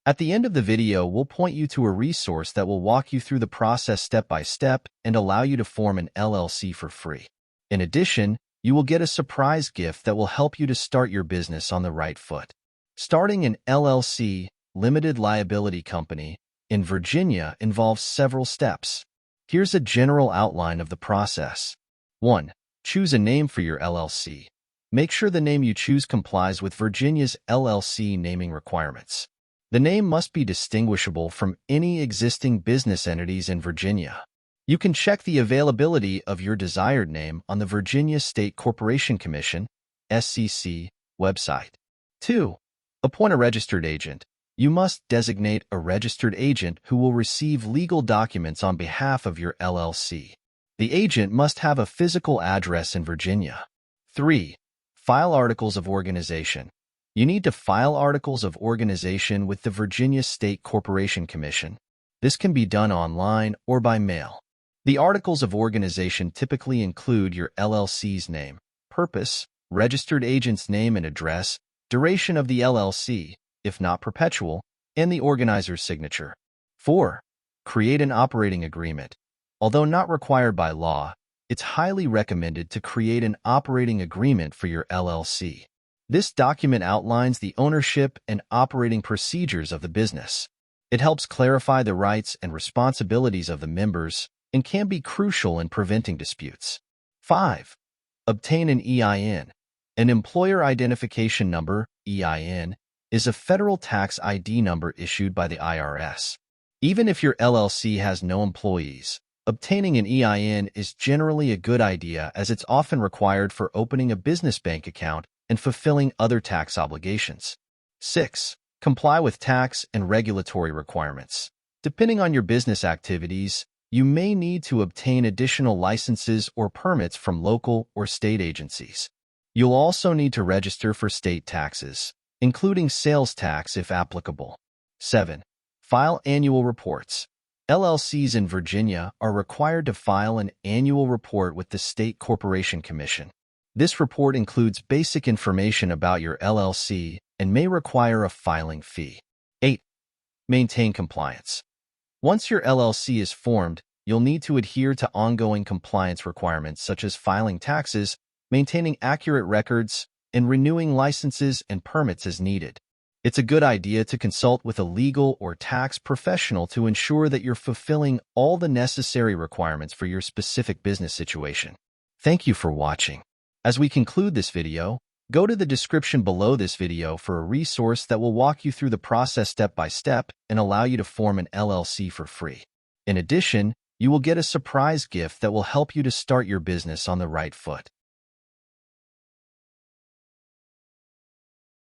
At the end of the video, we'll point you to a resource that will walk you through the process step by step and allow you to form an LLC for free. In addition, you will get a surprise gift that will help you to start your business on the right foot. Starting an LLC, limited liability company, in Virginia involves several steps. Here's a general outline of the process. 1. Choose a name for your LLC. Make sure the name you choose complies with Virginia's LLC naming requirements. The name must be distinguishable from any existing business entities in Virginia. You can check the availability of your desired name on the Virginia State Corporation Commission (SCC) website. 2. Appoint a registered agent. You must designate a registered agent who will receive legal documents on behalf of your LLC. The agent must have a physical address in Virginia. 3. File articles of organization. You need to file articles of organization with the Virginia State Corporation Commission. This can be done online or by mail. The articles of organization typically include your LLC's name, purpose, registered agent's name and address, duration of the LLC, if not perpetual, and the organizer's signature. 4. Create an operating agreement. Although not required by law, it's highly recommended to create an operating agreement for your LLC. This document outlines the ownership and operating procedures of the business. It helps clarify the rights and responsibilities of the members and can be crucial in preventing disputes. 5. Obtain an EIN. An Employer Identification Number, EIN, is a federal tax ID number issued by the IRS. Even if your LLC has no employees, obtaining an EIN is generally a good idea as it's often required for opening a business bank account and fulfilling other tax obligations. 6. Comply with tax and regulatory requirements. Depending on your business activities, you may need to obtain additional licenses or permits from local or state agencies. You'll also need to register for state taxes, including sales tax if applicable. 7. File annual reports. LLCs in Virginia are required to file an annual report with the State Corporation Commission. This report includes basic information about your LLC and may require a filing fee. 8. Maintain compliance. Once your LLC is formed, you'll need to adhere to ongoing compliance requirements such as filing taxes, maintaining accurate records, and renewing licenses and permits as needed. It's a good idea to consult with a legal or tax professional to ensure that you're fulfilling all the necessary requirements for your specific business situation. Thank you for watching. As we conclude this video, go to the description below this video for a resource that will walk you through the process step by step and allow you to form an LLC for free. In addition, you will get a surprise gift that will help you to start your business on the right foot.